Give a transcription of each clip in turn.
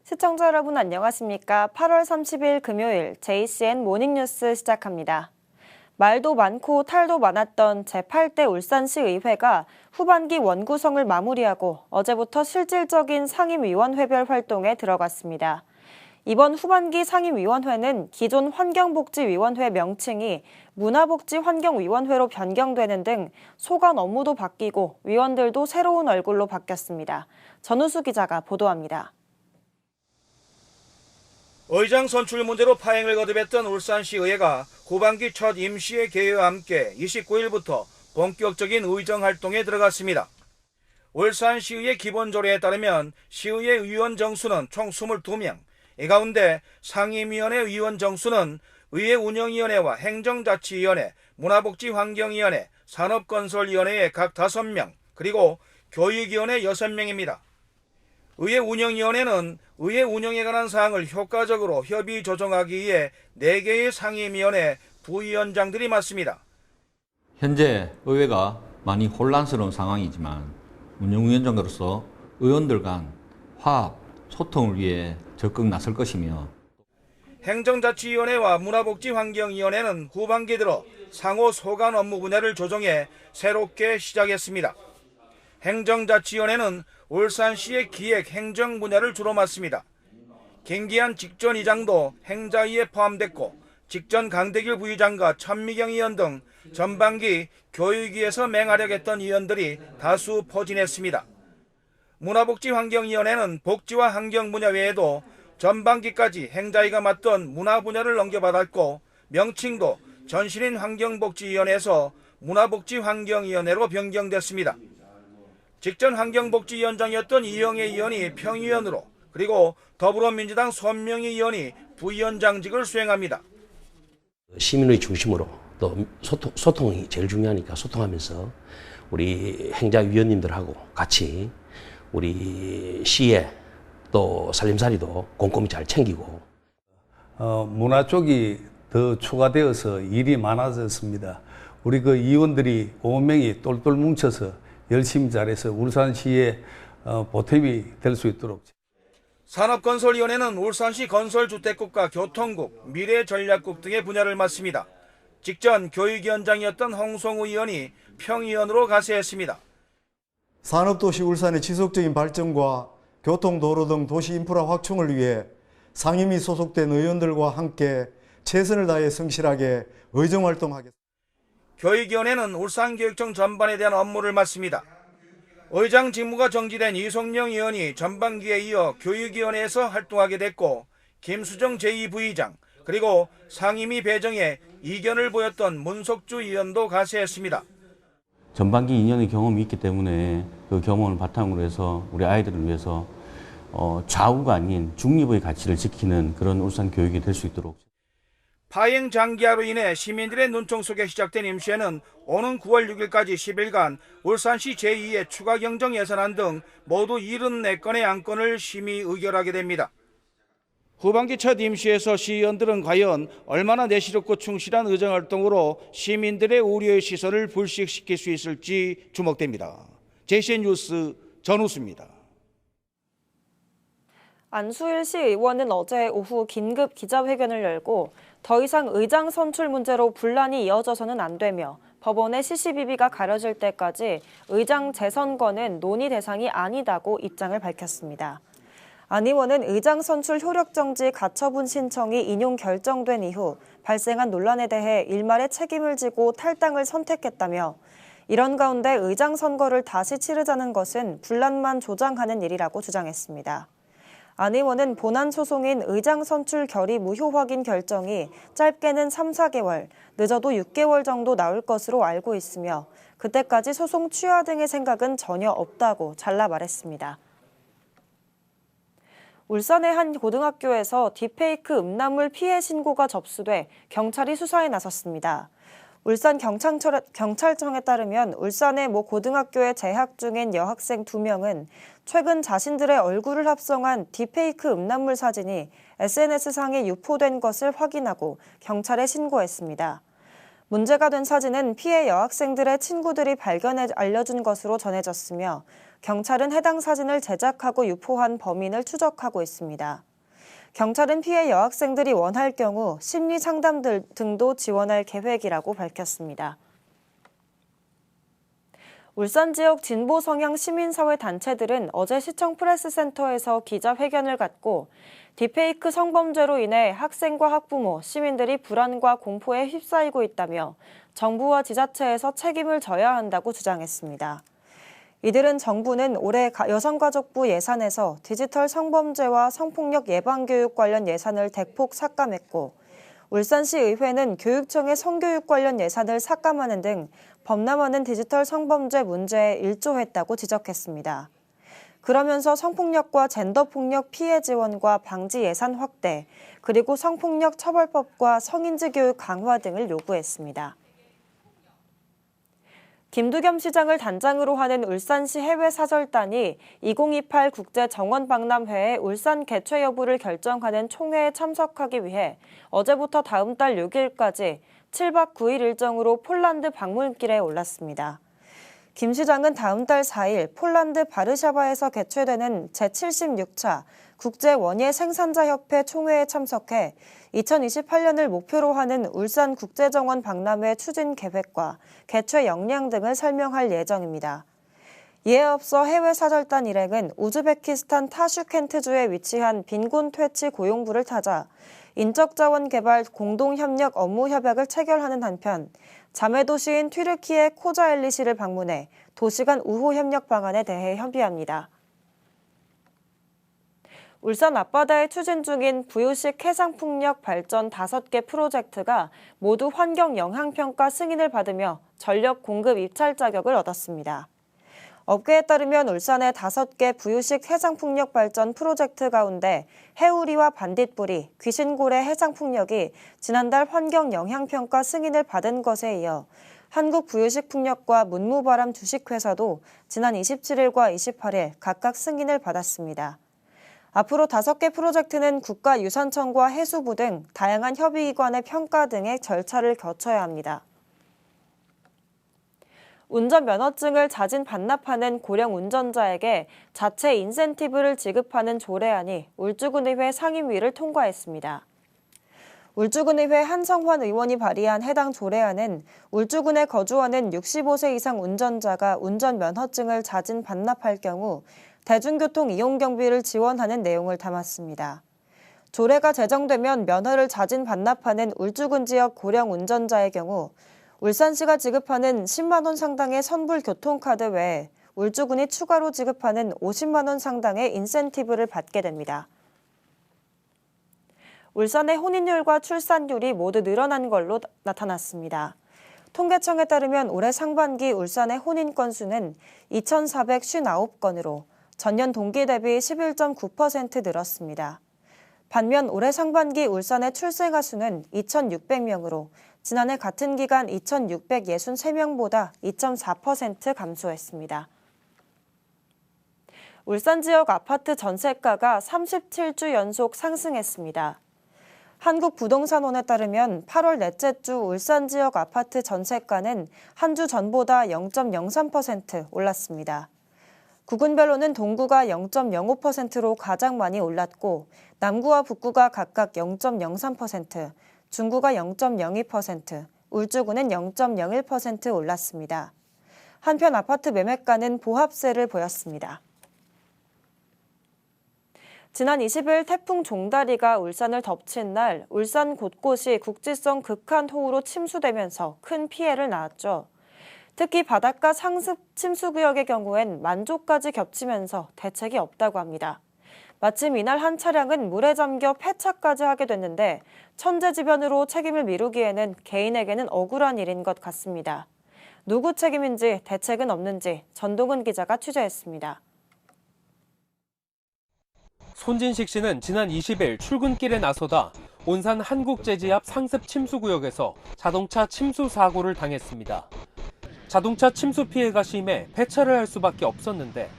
시청자 여러분 안녕하십니까? 8월 30일 금요일 JCN 모닝뉴스 시작합니다. 말도 많고 탈도 많았던 제8대 울산시 의회가 후반기 원구성을 마무리하고 어제부터 실질적인 상임위원회별 활동에 들어갔습니다. 이번 후반기 상임위원회는 기존 환경복지위원회 명칭이 문화복지환경위원회로 변경되는 등 소관 업무도 바뀌고 위원들도 새로운 얼굴로 바뀌었습니다. 전우수 기자가 보도합니다. 의장 선출 문제로 파행을 거듭했던 울산시 의회가 후반기 첫 임시회 개회와 함께 29일부터 본격적인 의정 활동에 들어갔습니다. 울산시의회 기본조례에 따르면 시의회 의원 정수는 총 22명, 이 가운데 상임위원회 위원 정수는 의회 운영위원회와 행정자치위원회, 문화복지환경위원회, 산업건설위원회에 각 5명, 그리고 교육위원회 6명입니다. 의회 운영위원회는 의회 운영에 관한 사항을 효과적으로 협의 조정하기 위해 4개의 상임위원회 부위원장들이 맡습니다. 현재 의회가 많이 혼란스러운 상황이지만 운영위원장으로서 의원들 간 화합, 소통을 위해 적극 나설 것이며 행정자치위원회와 문화복지환경위원회는 후반기 들어 상호 소관 업무 분야를 조정해 새롭게 시작했습니다. 행정자치위원회는 울산시의 기획 행정 분야를 주로 맡습니다. 김기한 직전 의장도 행자위에 포함됐고 직전 강대길 부의장과 천미경 의원 등 전반기 교육위에서 맹활약했던 의원들이 다수 포진했습니다. 문화복지환경위원회는 복지와 환경 분야 외에도 전반기까지 행자위가 맡던 문화 분야를 넘겨받았고 명칭도 전신인 환경복지위원회에서 문화복지환경위원회로 변경됐습니다. 직전 환경복지위원장이었던 이영애 의원이 평의원으로 그리고 더불어민주당 손명희 의원이 부위원장직을 수행합니다. 시민의 중심으로 또 소통이 제일 중요하니까 소통하면서 우리 행자위원님들하고 같이 우리 시의 또 살림살이도 꼼꼼히 잘 챙기고 문화 쪽이 더 추가되어서 일이 많아졌습니다. 우리 그 의원들이 5명이 똘똘 뭉쳐서 열심히 잘해서 울산시의 보탬이 될 수 있도록. 산업건설위원회는 울산시 건설주택국과 교통국, 미래전략국 등의 분야를 맡습니다. 직전 교육위원장이었던 홍성우 의원이 평의원으로 가세했습니다. 산업도시 울산의 지속적인 발전과 교통도로 등 도시 인프라 확충을 위해 상임위 소속된 의원들과 함께 최선을 다해 성실하게 의정활동하겠습니다. 교육위원회는 울산교육청 전반에 대한 업무를 맡습니다. 의장 직무가 정지된 이송영 의원이 전반기에 이어 교육위원회에서 활동하게 됐고 김수정 제2부의장 그리고 상임위 배정에 이견을 보였던 문석주 의원도 가세했습니다. 전반기 2년의 경험이 있기 때문에 그 경험을 바탕으로 해서 우리 아이들을 위해서 좌우가 아닌 중립의 가치를 지키는 그런 울산 교육이 될 수 있도록. 파행 장기화로 인해 시민들의 눈총 속에 시작된 임시회는 오는 9월 6일까지 10일간 울산시 제2의 추가 경정 예산안 등 모두 74건의 안건을 심의 의결하게 됩니다. 후반기 첫 임시회에서 시의원들은 과연 얼마나 내실없고 충실한 의정활동으로 시민들의 우려의 시선을 불식시킬 수 있을지 주목됩니다. JCN 뉴스 전우수입니다. 안수일 시 의원은 어제 오후 긴급 기자회견을 열고 더 이상 의장 선출 문제로 분란이 이어져서는 안 되며 법원의 시시비비가 가려질 때까지 의장 재선거는 논의 대상이 아니다고 입장을 밝혔습니다. 안 의원은 의장 선출 효력정지 가처분 신청이 인용 결정된 이후 발생한 논란에 대해 일말의 책임을 지고 탈당을 선택했다며 이런 가운데 의장 선거를 다시 치르자는 것은 분란만 조장하는 일이라고 주장했습니다. 안 의원은 본안 소송인 의장 선출 결의 무효 확인 결정이 짧게는 3, 4개월, 늦어도 6개월 정도 나올 것으로 알고 있으며 그때까지 소송 취하 등의 생각은 전혀 없다고 잘라 말했습니다. 울산의 한 고등학교에서 딥페이크 음란물 피해 신고가 접수돼 경찰이 수사에 나섰습니다. 울산 경찰청에 따르면 울산의 모 고등학교에 재학 중인 여학생 2명은 최근 자신들의 얼굴을 합성한 딥페이크 음란물 사진이 SNS상에 유포된 것을 확인하고 경찰에 신고했습니다. 문제가 된 사진은 피해 여학생들의 친구들이 발견해 알려준 것으로 전해졌으며 경찰은 해당 사진을 제작하고 유포한 범인을 추적하고 있습니다. 경찰은 피해 여학생들이 원할 경우 심리 상담 등도 지원할 계획이라고 밝혔습니다. 울산 지역 진보 성향 시민사회 단체들은 어제 시청 프레스센터에서 기자회견을 갖고 딥페이크 성범죄로 인해 학생과 학부모, 시민들이 불안과 공포에 휩싸이고 있다며 정부와 지자체에서 책임을 져야 한다고 주장했습니다. 이들은 정부는 올해 여성가족부 예산에서 디지털 성범죄와 성폭력 예방교육 관련 예산을 대폭 삭감했고 울산시 의회는 교육청의 성교육 관련 예산을 삭감하는 등 범람하는 디지털 성범죄 문제에 일조했다고 지적했습니다. 그러면서 성폭력과 젠더폭력 피해 지원과 방지 예산 확대, 그리고 성폭력 처벌법과 성인지 교육 강화 등을 요구했습니다. 김두겸 시장을 단장으로 하는 울산시 해외사절단이 2028 국제정원박람회의 울산 개최 여부를 결정하는 총회에 참석하기 위해 어제부터 다음 달 6일까지 7박 9일 일정으로 폴란드 방문길에 올랐습니다. 김 시장은 다음 달 4일 폴란드 바르샤바에서 개최되는 제76차 국제원예 생산자협회 총회에 참석해 2028년을 목표로 하는 울산 국제정원 박람회 추진 계획과 개최 역량 등을 설명할 예정입니다. 이에 앞서 해외사절단 일행은 우즈베키스탄 타슈켄트주에 위치한 빈곤 퇴치 고용부를 찾아 인적자원 개발 공동협력 업무 협약을 체결하는 한편 자매도시인 튀르키예 코자엘리시를 방문해 도시 간 우호 협력 방안에 대해 협의합니다. 울산 앞바다에 추진 중인 부유식 해상풍력 발전 5개 프로젝트가 모두 환경 영향평가 승인을 받으며 전력 공급 입찰 자격을 얻었습니다. 업계에 따르면 울산의 5개 부유식 해상풍력 발전 프로젝트 가운데 해우리와 반딧불이, 귀신고래 해상풍력이 지난달 환경 영향평가 승인을 받은 것에 이어 한국부유식풍력과 문무바람 주식회사도 지난 27일과 28일 각각 승인을 받았습니다. 앞으로 5개 프로젝트는 국가유산청과 해수부 등 다양한 협의기관의 평가 등의 절차를 거쳐야 합니다. 운전면허증을 자진 반납하는 고령 운전자에게 자체 인센티브를 지급하는 조례안이 울주군의회 상임위를 통과했습니다. 울주군의회 한성환 의원이 발의한 해당 조례안은 울주군에 거주하는 65세 이상 운전자가 운전면허증을 자진 반납할 경우 대중교통 이용 경비를 지원하는 내용을 담았습니다. 조례가 제정되면 면허를 자진 반납하는 울주군 지역 고령 운전자의 경우 울산시가 지급하는 10만 원 상당의 선불 교통카드 외에 울주군이 추가로 지급하는 50만 원 상당의 인센티브를 받게 됩니다. 울산의 혼인율과 출산율이 모두 늘어난 걸로 나타났습니다. 통계청에 따르면 올해 상반기 울산의 혼인 건수는 2,459건으로 전년 동기 대비 11.9% 늘었습니다. 반면 올해 상반기 울산의 출생아 수는 2,600명으로 지난해 같은 기간 2,663명보다 2.4% 감소했습니다. 울산 지역 아파트 전세가가 37주 연속 상승했습니다. 한국부동산원에 따르면 8월 넷째 주 울산 지역 아파트 전세가는 한 주 전보다 0.03% 올랐습니다. 구군별로는 동구가 0.05%로 가장 많이 올랐고 남구와 북구가 각각 0.03%, 중구가 0.02%, 울주군은 0.01% 올랐습니다. 한편 아파트 매매가는 보합세를 보였습니다. 지난 20일 태풍 종다리가 울산을 덮친 날 울산 곳곳이 국지성 극한호우로 침수되면서 큰 피해를 낳았죠. 특히 바닷가 상습 침수구역의 경우엔 만조까지 겹치면서 대책이 없다고 합니다. 마침 이날 한 차량은 물에 잠겨 폐차까지 하게 됐는데 천재지변으로 책임을 미루기에는 개인에게는 억울한 일인 것 같습니다. 누구 책임인지 대책은 없는지 전동은 기자가 취재했습니다. 손진식 씨는 지난 20일 출근길에 나서다 온산 한국제지 앞 상습 침수구역에서 자동차 침수 사고를 당했습니다. 자동차 침수 피해가 심해 폐차를 할 수밖에 없었는데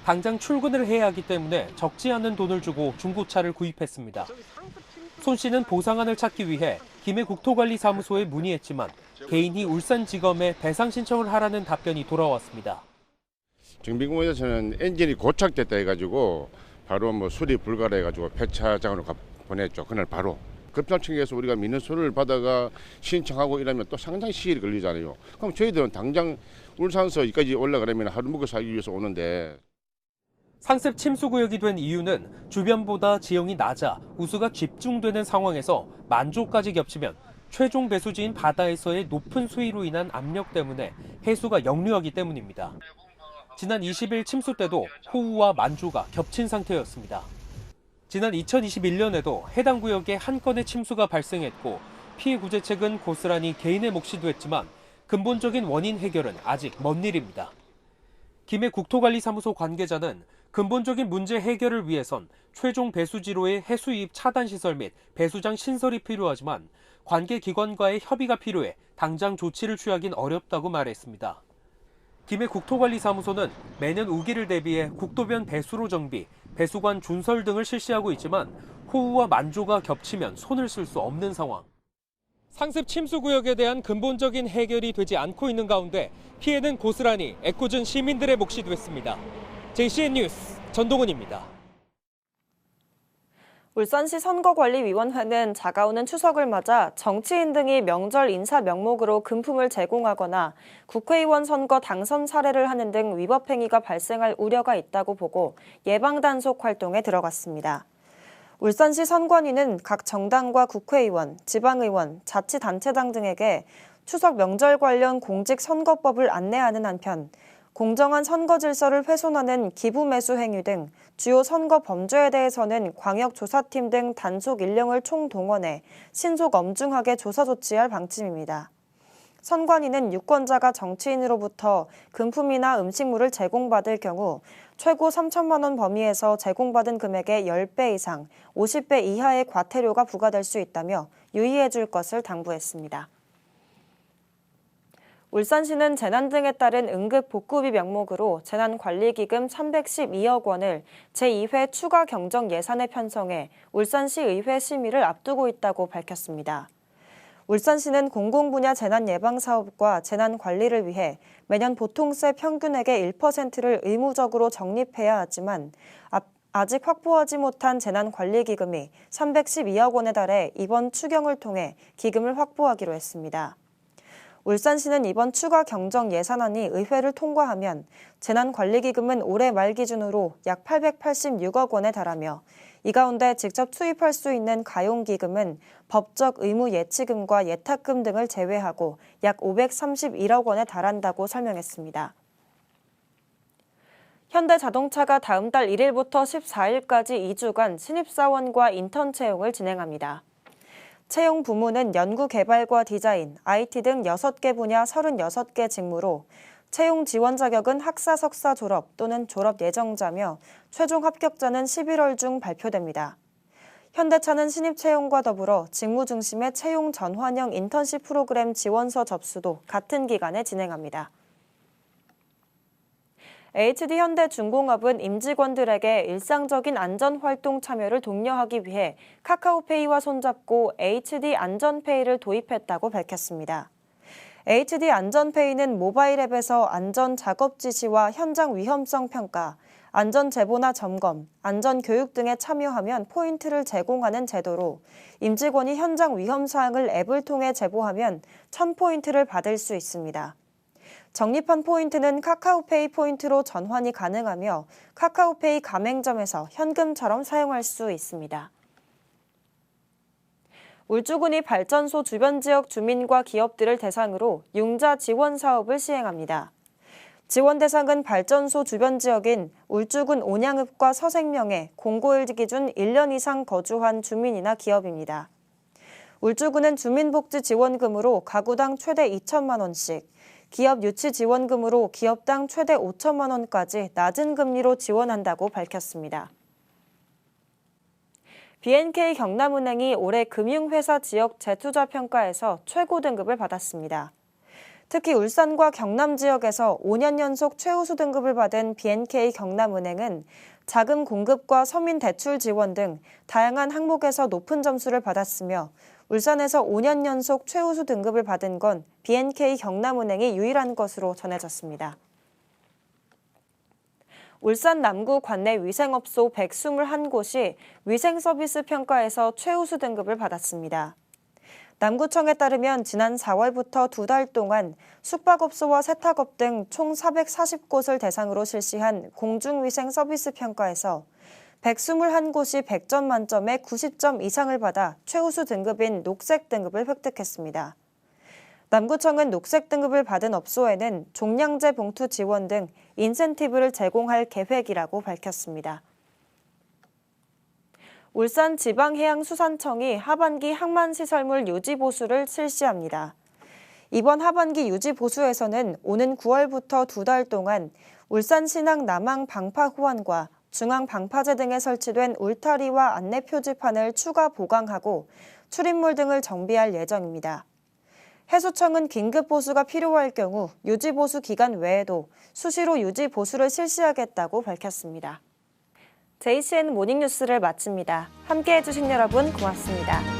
당장 출근을 해야 하기 때문에 적지 않은 돈을 주고 중고차를 구입했습니다. 손 씨는 보상안을 찾기 위해 김해국토관리사무소에 문의했지만 개인이 울산지검에 배상 신청을 하라는 답변이 돌아왔습니다. 정비공사에서는 엔진이 고착됐다 해가지고 바로 수리 불가라 해가지고 폐차장으로 보냈죠. 그날 바로. 급작청에서 우리가 민원서를 받아가 신청하고 이러면 또 상당히 시일이 걸리잖아요. 그럼 저희들은 당장 울산서 여기까지 올라가려면 하루 먹고 살기 위해서 오는데. 상습 침수구역이 된 이유는 주변보다 지형이 낮아 우수가 집중되는 상황에서 만조까지 겹치면 최종 배수지인 바다에서의 높은 수위로 인한 압력 때문에 해수가 역류하기 때문입니다. 지난 20일 침수 때도 호우와 만조가 겹친 상태였습니다. 지난 2021년에도 해당 구역에 한 건의 침수가 발생했고 피해 구제책은 고스란히 개인의 몫이 됐지만 근본적인 원인 해결은 아직 먼 일입니다. 김해국토관리사무소 관계자는 근본적인 문제 해결을 위해선 최종 배수지로의 해수 유입 차단 시설 및 배수장 신설이 필요하지만 관계 기관과의 협의가 필요해 당장 조치를 취하긴 어렵다고 말했습니다. 김해국토관리사무소는 매년 우기를 대비해 국도변 배수로 정비, 배수관 준설 등을 실시하고 있지만 호우와 만조가 겹치면 손을 쓸 수 없는 상황. 상습 침수 구역에 대한 근본적인 해결이 되지 않고 있는 가운데 피해는 고스란히 애꿎은 시민들의 몫이 됐습니다. JCN 뉴스 전동훈입니다. 울산시 선거관리위원회는 다가오는 추석을 맞아 정치인 등이 명절 인사 명목으로 금품을 제공하거나 국회의원 선거 당선 사례를 하는 등 위법 행위가 발생할 우려가 있다고 보고 예방 단속 활동에 들어갔습니다. 울산시 선관위는 각 정당과 국회의원, 지방의원, 자치단체장 등에게 추석 명절 관련 공직선거법을 안내하는 한편 공정한 선거 질서를 훼손하는 기부 매수 행위 등 주요 선거 범죄에 대해서는 광역조사팀 등 단속 인력을 총동원해 신속 엄중하게 조사 조치할 방침입니다. 선관위는 유권자가 정치인으로부터 금품이나 음식물을 제공받을 경우 최고 3천만 원 범위에서 제공받은 금액의 10배 이상, 50배 이하의 과태료가 부과될 수 있다며 유의해 줄 것을 당부했습니다. 울산시는 재난 등에 따른 응급 복구비 명목으로 재난관리기금 312억 원을 제2회 추가 경정 예산에 편성해 울산시 의회 심의를 앞두고 있다고 밝혔습니다. 울산시는 공공분야 재난예방사업과 재난관리를 위해 매년 보통세 평균액의 1%를 의무적으로 적립해야 하지만 아직 확보하지 못한 재난관리기금이 312억 원에 달해 이번 추경을 통해 기금을 확보하기로 했습니다. 울산시는 이번 추가 경정 예산안이 의회를 통과하면 재난관리기금은 올해 말 기준으로 약 886억 원에 달하며 이 가운데 직접 투입할 수 있는 가용기금은 법적 의무 예치금과 예탁금 등을 제외하고 약 531억 원에 달한다고 설명했습니다. 현대자동차가 다음 달 1일부터 14일까지 2주간 신입사원과 인턴 채용을 진행합니다. 채용 부문은 연구개발과 디자인, IT 등 6개 분야 36개 직무로 채용 지원 자격은 학사 석사 졸업 또는 졸업 예정자며 최종 합격자는 11월 중 발표됩니다. 현대차는 신입 채용과 더불어 직무 중심의 채용 전환형 인턴십 프로그램 지원서 접수도 같은 기간에 진행합니다. HD현대중공업은 임직원들에게 일상적인 안전활동 참여를 독려하기 위해 카카오페이와 손잡고 HD안전페이를 도입했다고 밝혔습니다. HD안전페이는 모바일 앱에서 안전 작업 지시와 현장 위험성 평가, 안전 제보나 점검, 안전 교육 등에 참여하면 포인트를 제공하는 제도로 임직원이 현장 위험 사항을 앱을 통해 제보하면 1000포인트를 받을 수 있습니다. 적립한 포인트는 카카오페이 포인트로 전환이 가능하며 카카오페이 가맹점에서 현금처럼 사용할 수 있습니다. 울주군이 발전소 주변 지역 주민과 기업들을 대상으로 융자 지원 사업을 시행합니다. 지원 대상은 발전소 주변 지역인 울주군 온양읍과 서생명에 공고일 기준 1년 이상 거주한 주민이나 기업입니다. 울주군은 주민복지지원금으로 가구당 최대 2천만 원씩, 기업 유치 지원금으로 기업당 최대 5천만 원까지 낮은 금리로 지원한다고 밝혔습니다. BNK 경남은행이 올해 금융회사 지역 재투자 평가에서 최고 등급을 받았습니다. 특히 울산과 경남 지역에서 5년 연속 최우수 등급을 받은 B&K 경남은행은 자금 공급과 서민 대출 지원 등 다양한 항목에서 높은 점수를 받았으며 울산에서 5년 연속 최우수 등급을 받은 건 B&K 경남은행이 유일한 것으로 전해졌습니다. 울산 남구 관내 위생업소 121곳이 위생서비스 평가에서 최우수 등급을 받았습니다. 남구청에 따르면 지난 4월부터 2달 동안 숙박업소와 세탁업 등 총 440곳을 대상으로 실시한 공중위생 서비스 평가에서 121곳이 100점 만점에 90점 이상을 받아 최우수 등급인 녹색 등급을 획득했습니다. 남구청은 녹색 등급을 받은 업소에는 종량제 봉투 지원 등 인센티브를 제공할 계획이라고 밝혔습니다. 울산지방해양수산청이 하반기 항만시설물 유지보수를 실시합니다. 이번 하반기 유지보수에서는 오는 9월부터 2달 동안 울산신항 남항 방파호환과 중앙 방파제 등에 설치된 울타리와 안내 표지판을 추가 보강하고 출입물 등을 정비할 예정입니다. 해수청은 긴급 보수가 필요할 경우 유지 보수 기간 외에도 수시로 유지 보수를 실시하겠다고 밝혔습니다. JCN 모닝뉴스를 마칩니다. 함께해 주신 여러분 고맙습니다.